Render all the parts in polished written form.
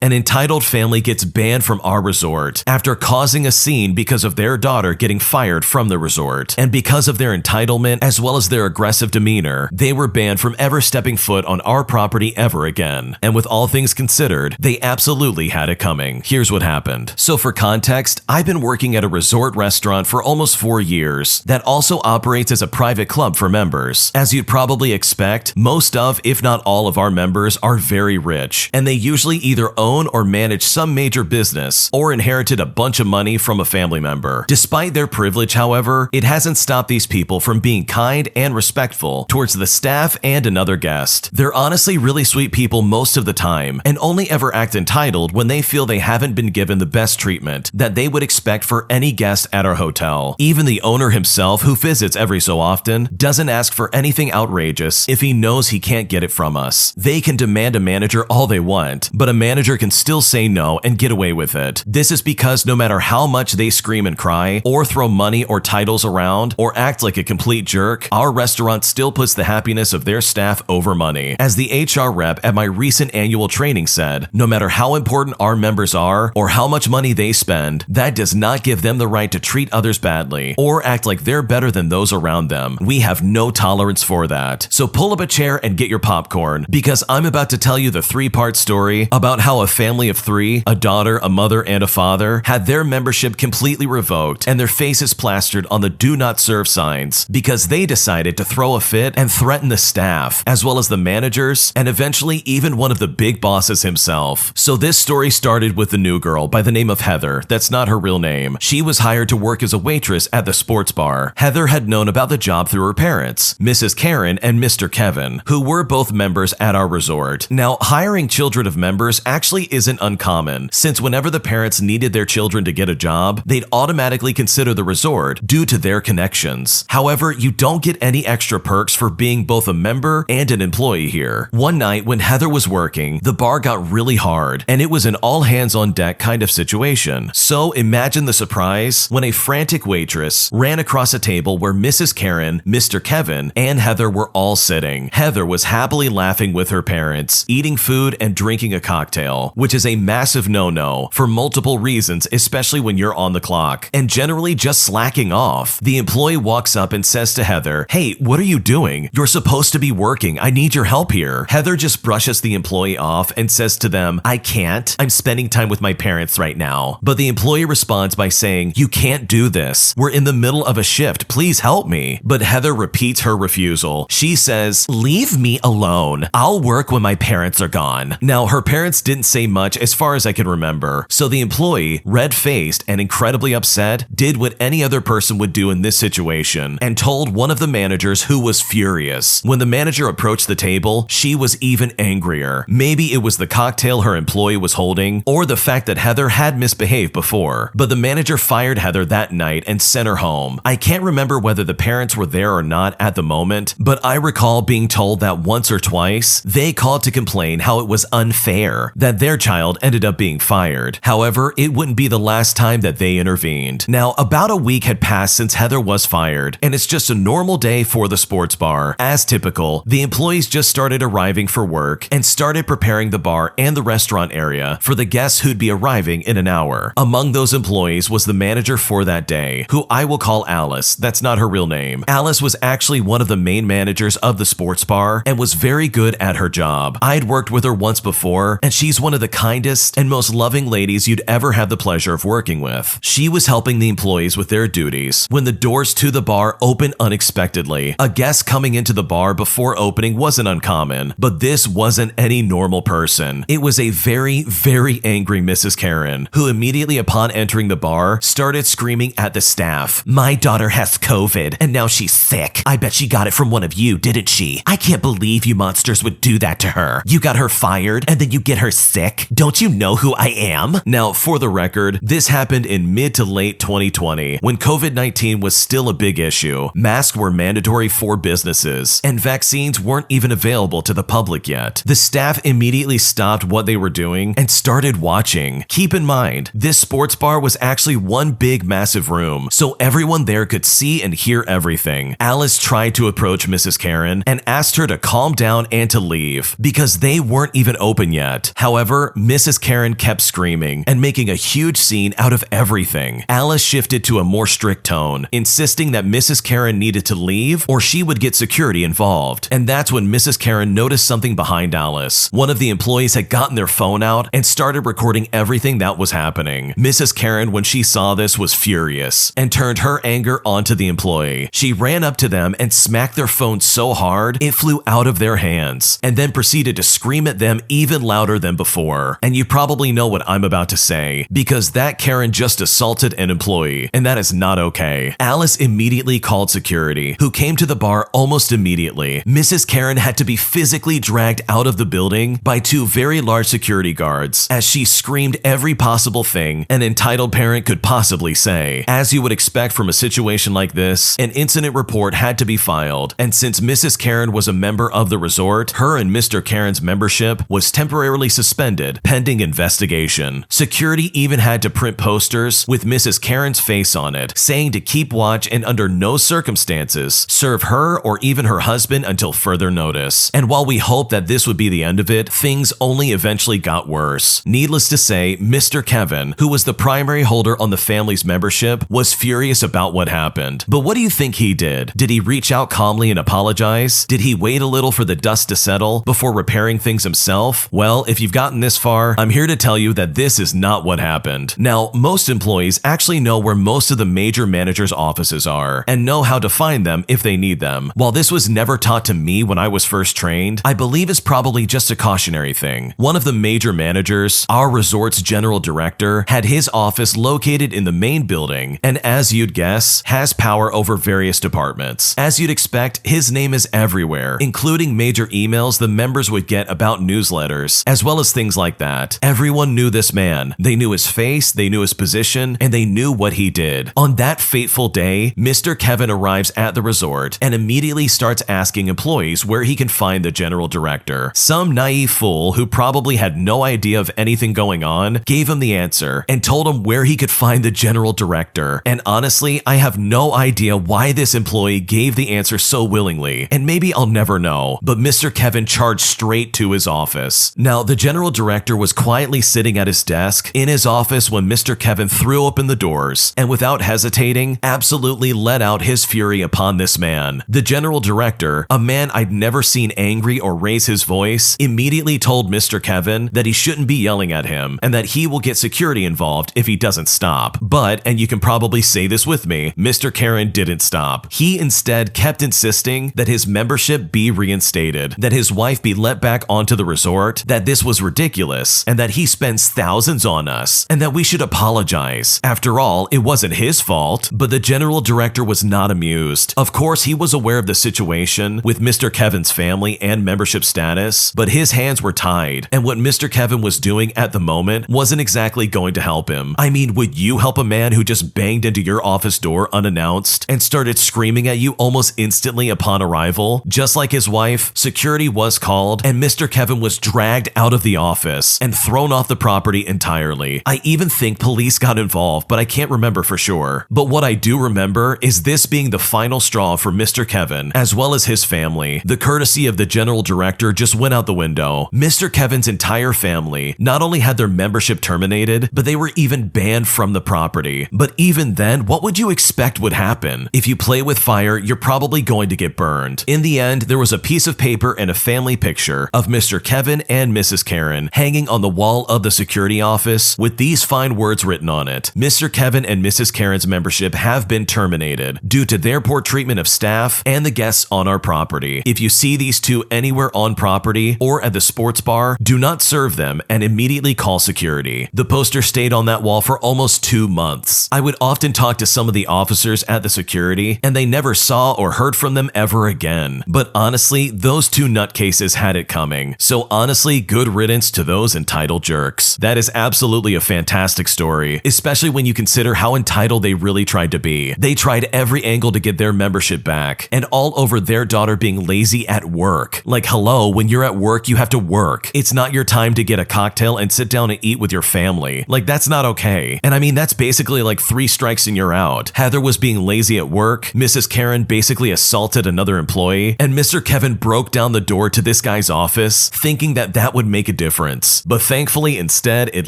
An entitled family gets banned from our resort after causing a scene because of their daughter getting fired from the resort. And because of their entitlement as well as their aggressive demeanor, they were banned from ever stepping foot on our property ever again. And with all things considered, they absolutely had it coming. Here's what happened. So for context, I've been working at a resort restaurant for almost 4 years that also operates as a private club for members. As you'd probably expect, most of, if not all of our members are very rich, and they usually either own or manage some major business or inherited a bunch of money from a family member. Despite their privilege, however, it hasn't stopped these people from being kind and respectful towards the staff and another guest. They're honestly really sweet people most of the time and only ever act entitled when they feel they haven't been given the best treatment that they would expect for any guest at our hotel. Even the owner himself, who visits every so often, doesn't ask for anything outrageous if he knows he can't get it from us. They can demand a manager all they want, but a manager can still say no and get away with it. This is because no matter how much they scream and cry, or throw money or titles around, or act like a complete jerk, our restaurant still puts the happiness of their staff over money. As the HR rep at my recent annual training said, no matter how important our members are, or how much money they spend, that does not give them the right to treat others badly, or act like they're better than those around them. We have no tolerance for that. So pull up a chair and get your popcorn, because I'm about to tell you the 3-part story about how a family of 3, a daughter, a mother, and a father, had their membership completely revoked and their faces plastered on the do not serve signs because they decided to throw a fit and threaten the staff, as well as the managers, and eventually even one of the big bosses himself. So this story started with the new girl by the name of Heather. That's not her real name. She was hired to work as a waitress at the sports bar. Heather had known about the job through her parents, Mrs. Karen and Mr. Kevin, who were both members at our resort. Now, hiring children of members actually isn't uncommon, since whenever the parents needed their children to get a job, they'd automatically consider the resort due to their connections. However, you don't get any extra perks for being both a member and an employee here. One night when Heather was working, the bar got really hard, and it was an all-hands-on-deck kind of situation. So imagine the surprise when a frantic waitress ran across a table where Mrs. Karen, Mr. Kevin, and Heather were all sitting. Heather was happily laughing with her parents, eating food and drinking a cocktail, which is a massive no-no for multiple reasons, especially when you're on the clock, and generally just slacking off. The employee walks up and says to Heather, "Hey, what are you doing? You're supposed to be working. I need your help here." Heather just brushes the employee off and says to them, "I can't. I'm spending time with my parents right now." But the employee responds by saying, "You can't do this. We're in the middle of a shift. Please help me." But Heather repeats her refusal. She says, "Leave me alone. I'll work when my parents are gone." Now, her parents didn't say much as far as I can remember, so the employee, red-faced and incredibly upset, did what any other person would do in this situation and told one of the managers, who was furious. When the manager approached the table, she was even angrier. Maybe it was the cocktail her employee was holding, or the fact that Heather had misbehaved before, but the manager fired Heather that night and sent her home. I can't remember whether the parents were there or not at the moment, but I recall being told that once or twice, they called to complain how it was unfair that their child ended up being fired. However, it wouldn't be the last time that they intervened. Now, about a week had passed since Heather was fired, and it's just a normal day for the sports bar. As typical, the employees just started arriving for work and started preparing the bar and the restaurant area for the guests who'd be arriving in an hour. Among those employees was the manager for that day, who I will call Alice. That's not her real name. Alice was actually one of the main managers of the sports bar and was very good at her job. I'd worked with her once before, and she's one of the kindest and most loving ladies you'd ever have the pleasure of working with. She was helping the employees with their duties when the doors to the bar opened unexpectedly. A guest coming into the bar before opening wasn't uncommon, but this wasn't any normal person. It was a very, very angry Mrs. Karen, who immediately upon entering the bar started screaming at the staff, "My daughter has COVID, and now she's sick. I bet she got it from one of you, didn't she? I can't believe you monsters would do that to her. You got her fired, and then you get her sick. Don't you know who I am?" Now, for the record, this happened in mid to late 2020, when COVID-19 was still a big issue. Masks were mandatory for businesses, and vaccines weren't even available to the public yet. The staff immediately stopped what they were doing and started watching. Keep in mind, this sports bar was actually one big massive room, so everyone there could see and hear everything. Alice tried to approach Mrs. Karen and asked her to calm down and to leave, because they weren't even open yet. However, However, Mrs. Karen kept screaming and making a huge scene out of everything. Alice shifted to a more strict tone, insisting that Mrs. Karen needed to leave or she would get security involved. And that's when Mrs. Karen noticed something behind Alice. One of the employees had gotten their phone out and started recording everything that was happening. Mrs. Karen, when she saw this, was furious and turned her anger onto the employee. She ran up to them and smacked their phone so hard it flew out of their hands, and then proceeded to scream at them even louder than before. And you probably know what I'm about to say, because that Karen just assaulted an employee, and that is not okay. Alice immediately called security, who came to the bar almost immediately. Mrs. Karen had to be physically dragged out of the building by two very large security guards as she screamed every possible thing an entitled parent could possibly say. As you would expect from a situation like this, an incident report had to be filed, and since Mrs. Karen was a member of the resort, her and Mr. Karen's membership was temporarily suspended pending investigation. Security even had to print posters with Mrs. Karen's face on it, saying to keep watch and under no circumstances serve her or even her husband until further notice. And while we hoped that this would be the end of it, things only eventually got worse. Needless to say, Mr. Kevin, who was the primary holder on the family's membership, was furious about what happened. But what do you think he did? Did he reach out calmly and apologize? Did he wait a little for the dust to settle before repairing things himself? Well, if you've gotten this far, I'm here to tell you that this is not what happened. Now, most employees actually know where most of the major managers' offices are and know how to find them if they need them. While this was never taught to me when I was first trained, I believe it's probably just a cautionary thing. One of the major managers, our resort's general director, had his office located in the main building and, as you'd guess, has power over various departments. As you'd expect, his name is everywhere, including major emails the members would get about newsletters, as well as things like that. Everyone knew this man. They knew his face, they knew his position, and they knew what he did. On that fateful day, Mr. Kevin arrives at the resort and immediately starts asking employees where he can find the general director. Some naive fool who probably had no idea of anything going on gave him the answer and told him where he could find the general director. And honestly, I have no idea why this employee gave the answer so willingly, and maybe I'll never know, but Mr. Kevin charged straight to his office. Now, the general director was quietly sitting at his desk in his office when Mr. Kevin threw open the doors and, without hesitating, absolutely let out his fury upon this man. The general director, a man I'd never seen angry or raise his voice, immediately told Mr. Kevin that he shouldn't be yelling at him and that he will get security involved if he doesn't stop. But, and you can probably say this with me, Mr. Karen didn't stop. He instead kept insisting that his membership be reinstated, that his wife be let back onto the resort, that this was ridiculous, and that he spends thousands on us, and that we should apologize. After all, it wasn't his fault. But the general director was not amused. Of course, he was aware of the situation with Mr. Kevin's family and membership status, but his hands were tied, and what Mr. Kevin was doing at the moment wasn't exactly going to help him. I mean, would you help a man who just banged into your office door unannounced and started screaming at you almost instantly upon arrival? Just like his wife, security was called, and Mr. Kevin was dragged out of the office and thrown off the property entirely. I even think police got involved, but I can't remember for sure. But what I do remember is this being the final straw for Mr. Kevin, as well as his family. The courtesy of the general director just went out the window. Mr. Kevin's entire family not only had their membership terminated, but they were even banned from the property. But even then, what would you expect would happen? If you play with fire, you're probably going to get burned. In the end, there was a piece of paper and a family picture of Mr. Kevin and Mrs. Karen hanging on the wall of the security office with these fine words written on it. Mr. Kevin and Mrs. Karen's membership have been terminated due to their poor treatment of staff and the guests on our property. If you see these two anywhere on property or at the sports bar, do not serve them and immediately call security. The poster stayed on that wall for almost 2 months. I would often talk to some of the officers at the security, and they never saw or heard from them ever again. But honestly, those two nutcases had it coming. So honestly, good riddance to those entitled jerks. That is absolutely a fantastic story, especially when you consider how entitled they really tried to be. They tried every angle to get their membership back, and all over their daughter being lazy at work. Like, hello, when you're at work, you have to work. It's not your time to get a cocktail and sit down and eat with your family. Like, that's not okay. And I mean, that's basically like 3 strikes and you're out. Heather was being lazy at work, Mrs. Karen basically assaulted another employee, and Mr. Kevin broke down the door to this guy's office, thinking that that would make a difference. conference. But thankfully, instead, it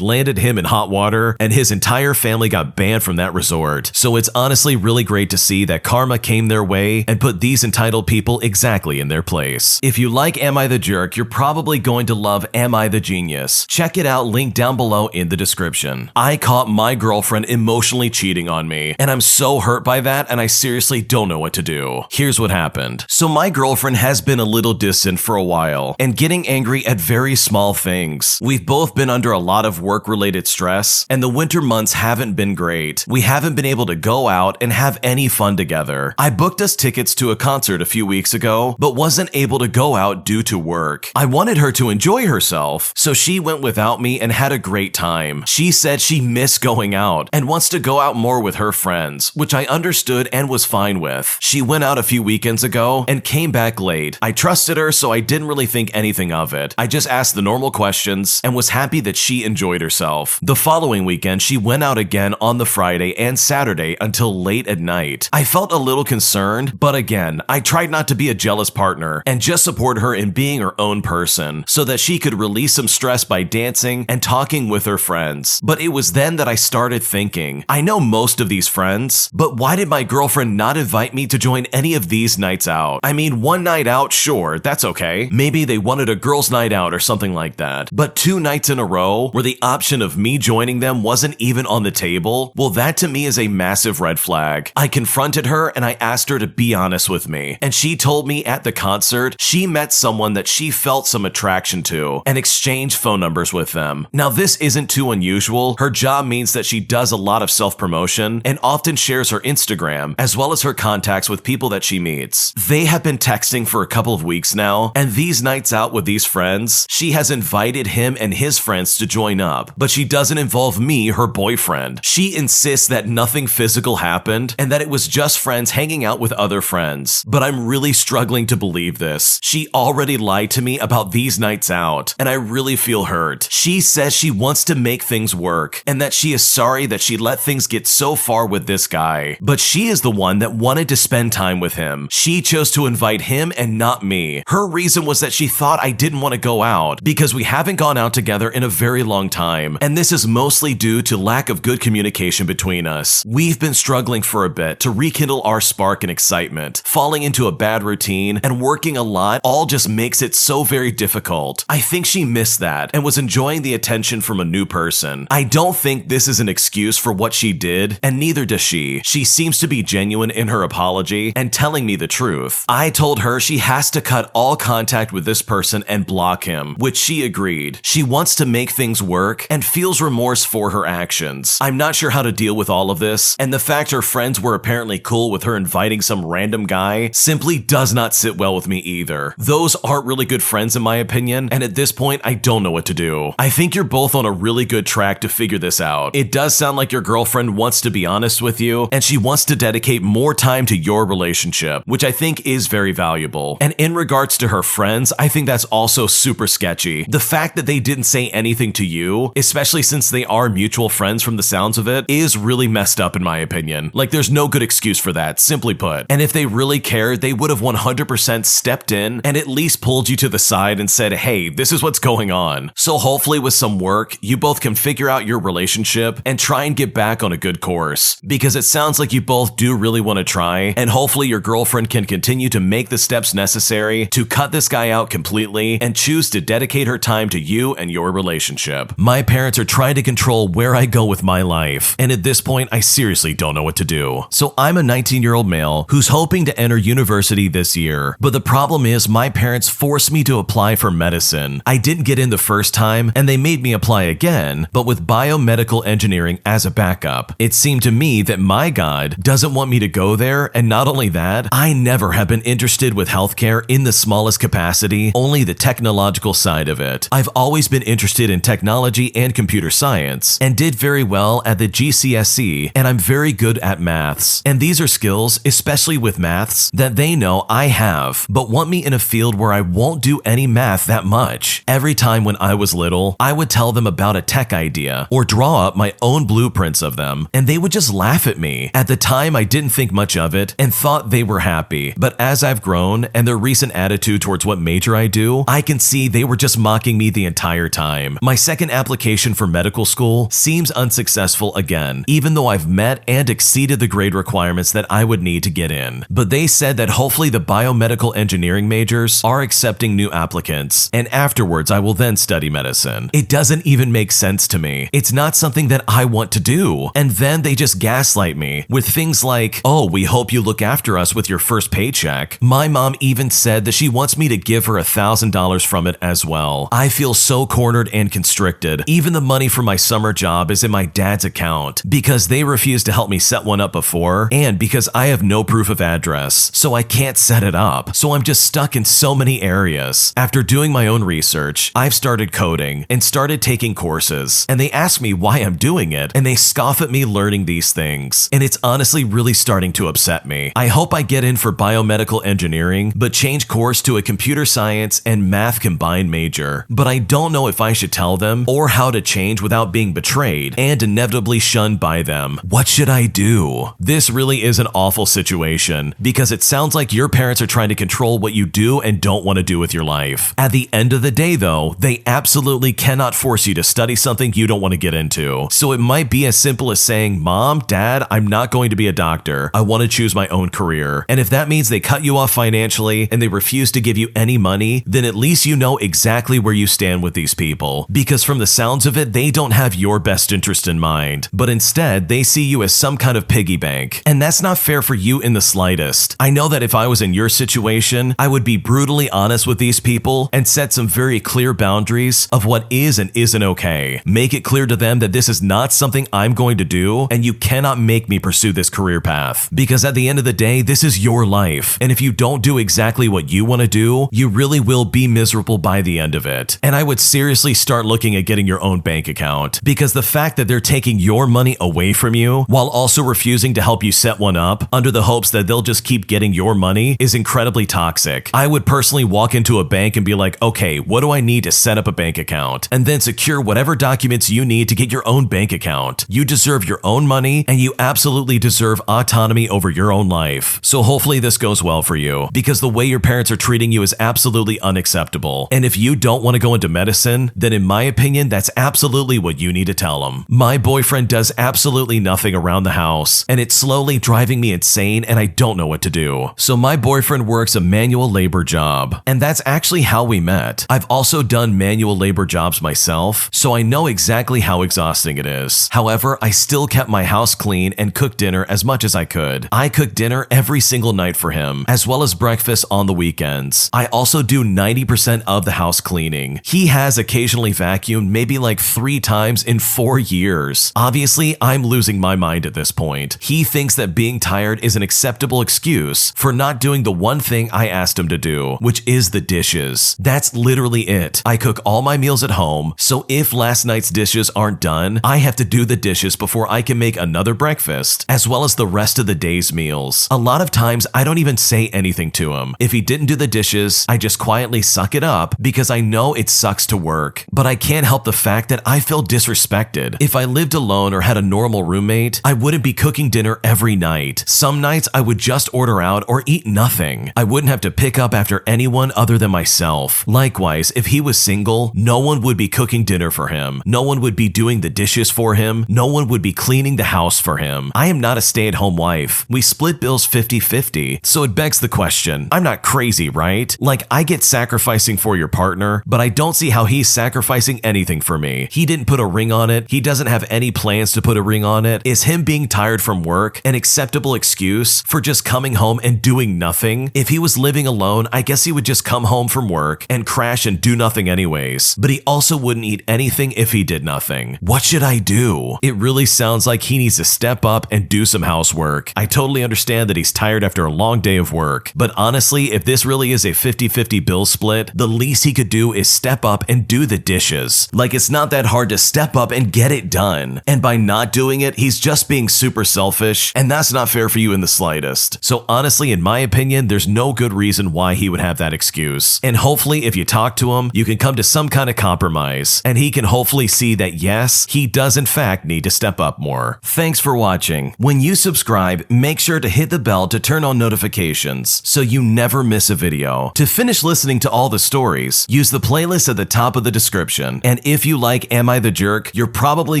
landed him in hot water and his entire family got banned from that resort. So it's honestly really great to see that karma came their way and put these entitled people exactly in their place. If you like Am I the Jerk, you're probably going to love Am I the Genius? Check it out, link down below in the description. I caught my girlfriend emotionally cheating on me, and I'm so hurt by that, and I seriously don't know what to do. Here's what happened. So my girlfriend has been a little distant for a while and getting angry at very small things. We've both been under a lot of work-related stress, and the winter months haven't been great. We haven't been able to go out and have any fun together. I booked us tickets to a concert a few weeks ago, but wasn't able to go out due to work. I wanted her to enjoy herself, so she went without me and had a great time. She said she missed going out and wants to go out more with her friends, which I understood and was fine with. She went out a few weekends ago and came back late. I trusted her, so I didn't really think anything of it. I just asked the normal questions and was happy that she enjoyed herself. The following weekend, she went out again on the Friday and Saturday until late at night. I felt a little concerned, but again, I tried not to be a jealous partner and just support her in being her own person so that she could release some stress by dancing and talking with her friends. But it was then that I started thinking, I know most of these friends, but why did my girlfriend not invite me to join any of these nights out? I mean, one night out, sure, that's okay. Maybe they wanted a girls' night out or something like that. But 2 nights in a row where the option of me joining them wasn't even on the table, well, that to me is a massive red flag. I confronted her and I asked her to be honest with me, and she told me at the concert she met someone that she felt some attraction to and exchanged phone numbers with them. Now, this isn't too unusual. Her job means that she does a lot of self-promotion and often shares her Instagram as well as her contacts with people that she meets. They have been texting for a couple of weeks now, and these nights out with these friends, she has invited him and his friends to join up, but she doesn't involve me, her boyfriend. She insists that nothing physical happened and that it was just friends hanging out with other friends. But I'm really struggling to believe this. She already lied to me about these nights out, and I really feel hurt. She says she wants to make things work and that she is sorry that she let things get so far with this guy. But she is the one that wanted to spend time with him. She chose to invite him and not me. Her reason was that she thought I didn't want to go out because we haven't gone out together in a very long time, and this is mostly due to lack of good communication between us. We've been struggling for a bit to rekindle our spark and excitement. Falling into a bad routine and working a lot all just makes it so very difficult. I think she missed that and was enjoying the attention from a new person. I don't think this is an excuse for what she did, and neither does she. She seems to be genuine in her apology and telling me the truth. I told her she has to cut all contact with this person and block him, which she agreed. She wants to make things work and feels remorse for her actions. I'm not sure how to deal with all of this, and the fact her friends were apparently cool with her inviting some random guy simply does not sit well with me either. Those aren't really good friends in my opinion, and at this point I don't know what to do. I think you're both on a really good track to figure this out. It does sound like your girlfriend wants to be honest with you, and she wants to dedicate more time to your relationship, which I think is very valuable. And in regards to her friends, I think that's also super sketchy. The fact that they didn't say anything to you, especially since they are mutual friends from the sounds of it, is really messed up in my opinion. Like, there's no good excuse for that, simply put. And if they really cared, they would have 100% stepped in and at least pulled you to the side and said, hey, this is what's going on. So hopefully with some work, you both can figure out your relationship and try and get back on a good course, because it sounds like you both do really want to try, and hopefully your girlfriend can continue to make the steps necessary to cut this guy out completely and choose to dedicate her time to you and your relationship. My parents are trying to control where I go with my life, and at this point, I seriously don't know what to do. So I'm a 19-year-old male who's hoping to enter university this year, but the problem is my parents forced me to apply for medicine. I didn't get in the first time, and they made me apply again, but with biomedical engineering as a backup. It seemed to me that my God doesn't want me to go there, and not only that, I never have been interested with healthcare in the smallest capacity, only the technological side of it. I've always been interested in technology and computer science, and did very well at the GCSE, and I'm very good at maths. And these are skills, especially with maths, that they know I have, but want me in a field where I won't do any math that much. Every time when I was little, I would tell them about a tech idea or draw up my own blueprints of them, and they would just laugh at me. At the time, I didn't think much of it and thought they were happy, but as I've grown and their recent attitude towards what major I do, I can see they were just mocking me me the entire time. My second application for medical school seems unsuccessful again, even though I've met and exceeded the grade requirements that I would need to get in. But they said that hopefully the biomedical engineering majors are accepting new applicants, and afterwards I will then study medicine. It doesn't even make sense to me. It's not something that I want to do. And then they just gaslight me with things like, oh, we hope you look after us with your first paycheck. My mom even said that she wants me to give her $1,000 from it as well. I feel so cornered and constricted. Even the money for my summer job is in my dad's account because they refused to help me set one up before, and because I have no proof of address, so I can't set it up. So I'm just stuck in so many areas. After doing my own research, I've started coding and started taking courses, and they ask me why I'm doing it, and they scoff at me learning these things, and it's honestly really starting to upset me. I hope I get in for biomedical engineering, but change course to a computer science and math combined major. But I don't know if I should tell them or how to change without being betrayed and inevitably shunned by them. What should I do? This really is an awful situation because it sounds like your parents are trying to control what you do and don't want to do with your life. At the end of the day though, they absolutely cannot force you to study something you don't want to get into. So it might be as simple as saying, Mom, Dad, I'm not going to be a doctor. I want to choose my own career. And if that means they cut you off financially and they refuse to give you any money, then at least you know exactly where you stand with these people. Because from the sounds of it, they don't have your best interest in mind, but instead they see you as some kind of piggy bank. And that's not fair for you in the slightest. I know that if I was in your situation, I would be brutally honest with these people and set some very clear boundaries of what is and isn't okay. Make it clear to them that this is not something I'm going to do, and you cannot make me pursue this career path. Because at the end of the day, this is your life. And if you don't do exactly what you want to do, you really will be miserable by the end of it. And I would seriously start looking at getting your own bank account, because the fact that they're taking your money away from you while also refusing to help you set one up under the hopes that they'll just keep getting your money is incredibly toxic. I would personally walk into a bank and be like, okay, what do I need to set up a bank account? And then secure whatever documents you need to get your own bank account. You deserve your own money, and you absolutely deserve autonomy over your own life. So hopefully this goes well for you, because the way your parents are treating you is absolutely unacceptable. And if you don't want to go into medicine, then in my opinion, that's absolutely what you need to tell them. My boyfriend does absolutely nothing around the house, and it's slowly driving me insane, and I don't know what to do. So my boyfriend works a manual labor job, and that's actually how we met. I've also done manual labor jobs myself, so I know exactly how exhausting it is. However, I still kept my house clean and cooked dinner as much as I could. I cook dinner every single night for him, as well as breakfast on the weekends. I also do 90% of the house cleaning. He has occasionally vacuumed maybe like 3 times in 4 years. Obviously, I'm losing my mind at this point. He thinks that being tired is an acceptable excuse for not doing the one thing I asked him to do, which is the dishes. That's literally it. I cook all my meals at home, so if last night's dishes aren't done, I have to do the dishes before I can make another breakfast, as well as the rest of the day's meals. A lot of times, I don't even say anything to him. If he didn't do the dishes, I just quietly suck it up because I know it sucks to work. But I can't help the fact that I feel disrespected. If I lived alone or had a normal roommate, I wouldn't be cooking dinner every night. Some nights I would just order out or eat nothing. I wouldn't have to pick up after anyone other than myself. Likewise, if he was single, no one would be cooking dinner for him. No one would be doing the dishes for him. No one would be cleaning the house for him. I am not a stay-at-home wife. We split bills 50-50. So it begs the question, I'm not crazy, right? Like, I get sacrificing for your partner, but I don't see how he's sacrificing anything for me. He didn't put a ring on it. He doesn't have any plans to put a ring on it. Is him being tired from work an acceptable excuse for just coming home and doing nothing? If he was living alone, I guess he would just come home from work and crash and do nothing anyways. But he also wouldn't eat anything if he did nothing. What should I do? It really sounds like he needs to step up and do some housework. I totally understand that he's tired after a long day of work, but honestly, if this really is a 50-50 bill split, the least he could do is step up and do the dishes. Like, it's not that hard to step up and get it done. And by not doing it, he's just being super selfish, and that's not fair for you in the slightest. So honestly, in my opinion, there's no good reason why he would have that excuse. And hopefully, if you talk to him, you can come to some kind of compromise, and he can hopefully see that yes, he does in fact need to step up more. Thanks for watching. When you subscribe, make sure to hit the bell to turn on notifications so you never miss a video. To finish listening to all the stories, use the play playlist at the top of the description. And if you like Am I the Jerk, you're probably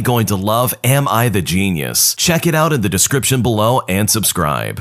going to love Am I the Genius. Check it out in the description below and subscribe.